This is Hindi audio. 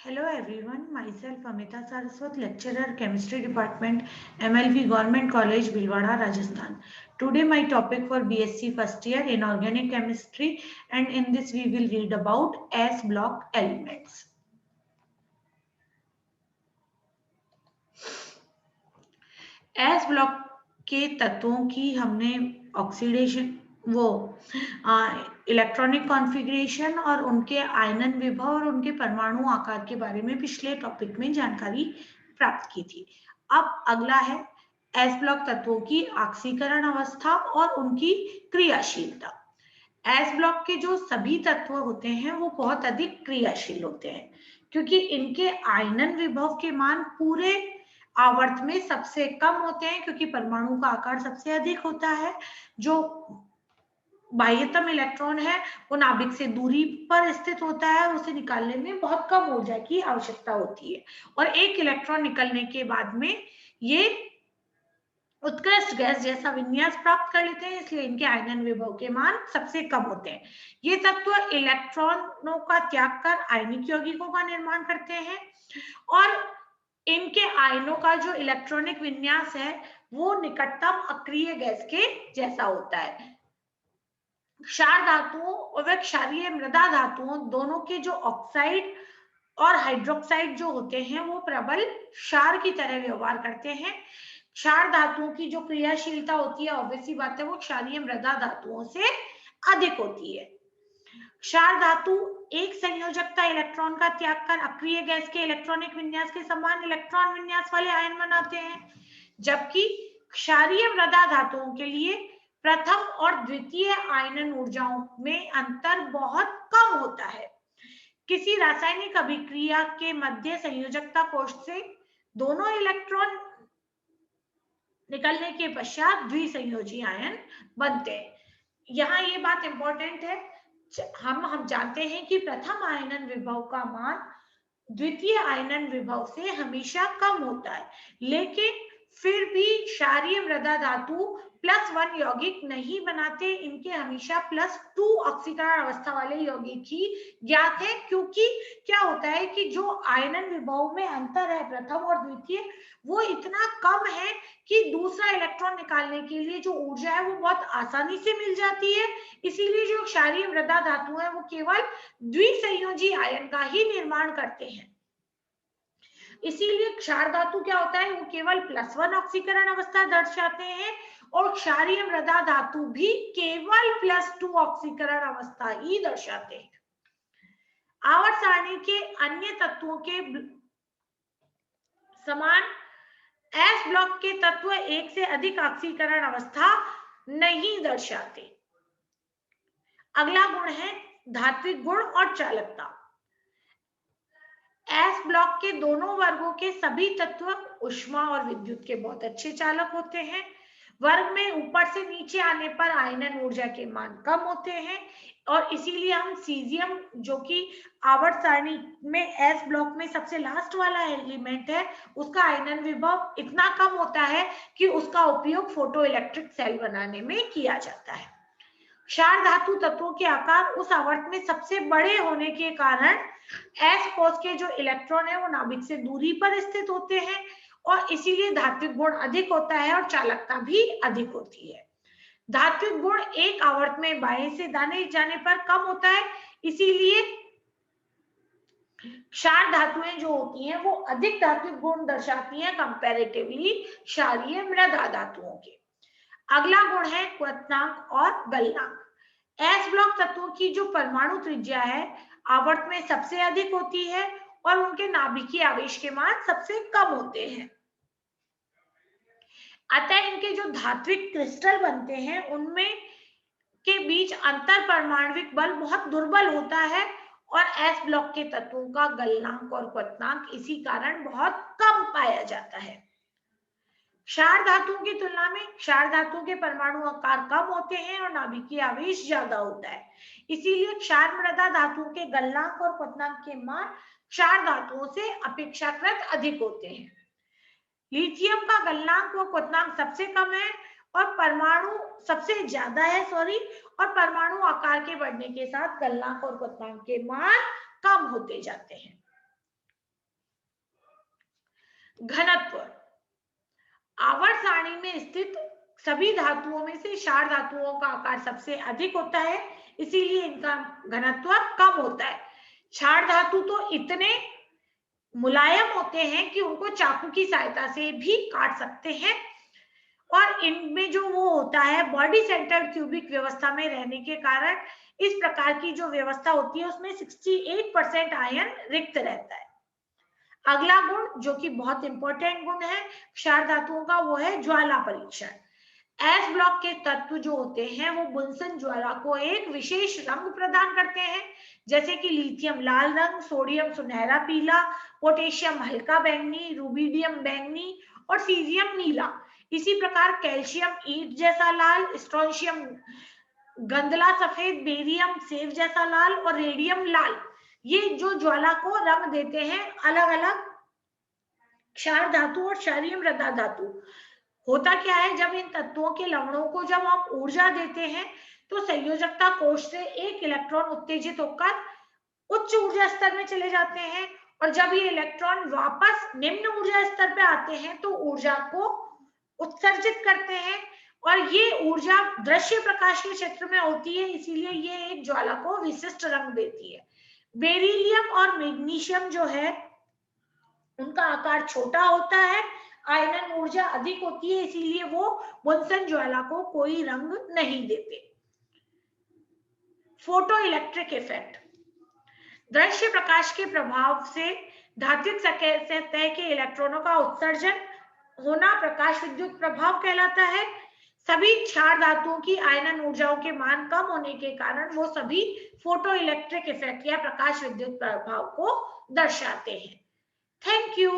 Hello everyone, myself Amita Saraswat, lecturer, Chemistry Department, MLV Government College, Bhilwara, Rajasthan. Today my topic for BSc first year in Organic Chemistry, and in this we will read about S block elements. S block के तत्वों की हमने ऑक्सीडेशन वो इलेक्ट्रॉनिक कॉन्फ़िगरेशन और उनके आयनन विभव और उनके परमाणु आकार के बारे में पिछले टॉपिक में जानकारी प्राप्त की थी। अब अगला है एस ब्लॉक तत्वों की ऑक्सीकरण अवस्था और उनकी क्रियाशीलता। एस ब्लॉक के जो सभी तत्व होते हैं वो बहुत अधिक क्रियाशील होते हैं क्योंकि इनके आयनन विभव के मान पूरे आवर्त में सबसे कम होते हैं क्योंकि परमाणु का आकार सबसे अधिक होता है। जो बाह्यतम इलेक्ट्रॉन है वो नाभिक से दूरी पर स्थित होता है, उसे निकालने में बहुत कम ऊर्जा की आवश्यकता होती है और एक इलेक्ट्रॉन निकलने के बाद में ये उत्कृष्ट गैस जैसा विन्यास प्राप्त कर लेते हैं, इसलिए इनके आयनन विभव के मान सबसे कम होते हैं। ये तत्व इलेक्ट्रॉनों का त्याग कर आयनिक यौगिकों का निर्माण करते हैं और इनके आयनों का जो इलेक्ट्रॉनिक विन्यास है वो निकटतम अक्रिय गैस के जैसा होता है। क्षार धातुओं और व क्षारीय मृदा धातुओं दोनों के जो ऑक्साइड और हाइड्रोक्साइड जो होते हैं वो प्रबल क्षार की तरह व्यवहार करते हैं। क्षार धातुओं की जो क्रियाशीलता होती है ऑब्वियसली बात है वो क्षारीय मृदा धातुओं से अधिक होती है। क्षार धातु एक संयोजकता इलेक्ट्रॉन का त्याग कर अक्रिय गैस के इलेक्ट्रॉनिक विन्यास के समान इलेक्ट्रॉन विन्यास वाले आयन बनाते हैं, जबकि क्षारीय मृदा धातुओं के लिए प्रथम और द्वितीय आयनन ऊर्जाओं में अंतर बहुत कम होता है। किसी रासायनिक अभिक्रिया के मध्य संयोजकता कोष्ठ से दोनों इलेक्ट्रॉन निकलने के पश्चात द्विसंयोजी आयन बनते हैं। यहाँ ये बात इंपॉर्टेंट है, हम जानते हैं कि प्रथम आयनन विभव का मान द्वितीय आयनन विभव से हमेशा कम होता है, लेकिन फिर भी क्षारीय मृदा धातु +1 यौगिक नहीं बनाते, इनके हमेशा +2 ऑक्सीकरण अवस्था वाले यौगिक ही ज्ञात है। क्योंकि क्या होता है कि जो आयनन विभव में अंतर है प्रथम और द्वितीय वो इतना कम है कि दूसरा इलेक्ट्रॉन निकालने के लिए जो ऊर्जा है वो बहुत आसानी से मिल जाती है। इसीलिए जो क्षारीय मृदा धातु है वो केवल द्विसंयोजी आयन का ही निर्माण करते हैं। इसीलिए क्षार धातु क्या होता है वो केवल +1 ऑक्सीकरण अवस्था दर्शाते हैं और क्षारीय मृदा धातु भी केवल +2 ऑक्सीकरण अवस्था ही दर्शाते हैं। आवर्त सारणी के अन्य तत्वों के समान एस ब्लॉक के तत्व एक से अधिक ऑक्सीकरण अवस्था नहीं दर्शाते। अगला गुण है धात्विक गुण और चालकता। एस ब्लॉक के दोनों वर्गों के सभी तत्व ऊष्मा और विद्युत के बहुत अच्छे चालक होते हैं। वर्ग में ऊपर से नीचे आने पर आयनन ऊर्जा के मान कम होते हैं और इसीलिए हम सीजियम जो कि आवर्त सारणी में एस ब्लॉक में सबसे लास्ट वाला एलिमेंट है उसका आयनन विभव इतना कम होता है कि उसका उपयोग फोटो इलेक्ट्रिक सेल बनाने में किया जाता है। क्षार धातु तत्वों के आकार उस आवर्त में सबसे बड़े होने के कारण एस कोष के जो इलेक्ट्रॉन है वो नाभिक से दूरी पर स्थित होते हैं और इसीलिए धात्विक गुण अधिक होता है और चालकता भी अधिक होती है। धात्विक गुण एक आवर्त में बाएं से दाएं जाने पर कम होता है, इसीलिए क्षार धातुएं जो होती हैं वो अधिक धात्विक गुण दर्शाती हैं कंपैरेटिवली क्षारीय मृदा धातुओं के। अगला गुण है क्वथनांक और गलनांक। एस ब्लॉक तत्वों की जो परमाणु त्रिज्या है आवर्त में सबसे अधिक होती है और उनके नाभिकीय आवेश के मान सबसे कम होते हैं। अतः इनके जो धात्विक क्रिस्टल बनते हैं उनमें के बीच अंतर परमाणविक बल बहुत दुर्बल होता है और एस ब्लॉक के तत्वों का गलनांक और क्वथनांक इसी कारण बहुत कम पाया जाता है। क्षार धातुओं की तुलना में क्षार धातुओं के परमाणु आकार कम होते हैं और नाभिकीय आवेश ज्यादा होता है, इसीलिए क्षार मृदा धातुओं के गलनांक और क्वथनांक के मान क्षार धातुओं से अपेक्षाकृत अधिक होते हैं। लिथियम का गलनांक व क्वथनांक सबसे कम है और परमाणु सबसे ज्यादा है और परमाणु आकार के बढ़ने के साथ गलनांक और क्वथनांक के मान कम होते जाते हैं। घनत्व, आवर्त सारणी में स्थित सभी धातुओं में से क्षार धातुओं का आकार सबसे अधिक होता है, इसीलिए इनका घनत्व कम होता है। क्षार धातु तो इतने मुलायम होते हैं कि उनको चाकू की सहायता से भी काट सकते हैं, और इनमें जो वो होता है बॉडी सेंटर्ड क्यूबिक व्यवस्था में रहने के कारण इस प्रकार की जो व्यवस्था होती है उसमें 68% आयन रिक्त रहता है। अगला गुण जो कि बहुत इंपॉर्टेंट गुण है क्षार धातुओं का, वो है ज्वाला परीक्षण। एस ब्लॉक के तत्व जो होते हैं वो बुनसन ज्वाला को एक विशेष रंग प्रदान करते हैं, जैसे कि लिथियम लाल रंग, सोडियम सुनहरा पीला, पोटेशियम हल्का बैंगनी, रूबिडियम बैंगनी और सीजियम नीला। इसी प्रकार कैल्शियम ईंट जैसा लाल, स्ट्रोंशियम गंधला सफेद, बेरियम सेव जैसा लाल और रेडियम लाल, ये जो ज्वाला को रंग देते हैं अलग अलग क्षार धातु और क्षारीय मृदा धातु। होता क्या है, जब इन तत्वों के लवणों को जब हम ऊर्जा देते हैं तो संयोजकता कोश से एक इलेक्ट्रॉन उत्तेजित होकर उच्च ऊर्जा स्तर में चले जाते हैं, और जब ये इलेक्ट्रॉन वापस निम्न ऊर्जा स्तर पे आते हैं तो ऊर्जा को उत्सर्जित करते हैं, और ये ऊर्जा दृश्य प्रकाश के क्षेत्र में होती है, इसीलिए ये एक ज्वाला को विशिष्ट रंग देती है। बेरिलियम और मैग्नीशियम जो है उनका आकार छोटा होता है, आयनन ऊर्जा अधिक होती है, इसीलिए वो बुनसन ज्वाला को कोई रंग नहीं देते। फोटो इलेक्ट्रिक इफेक्ट, दृश्य प्रकाश के प्रभाव से धात्विक सतह के इलेक्ट्रॉनों का उत्सर्जन होना प्रकाश विद्युत प्रभाव कहलाता है। सभी क्षार धातुओं की आयनन ऊर्जाओं के मान कम होने के कारण वो सभी फोटो इलेक्ट्रिक इफेक्ट या प्रकाश विद्युत प्रभाव को दर्शाते हैं। Thank you.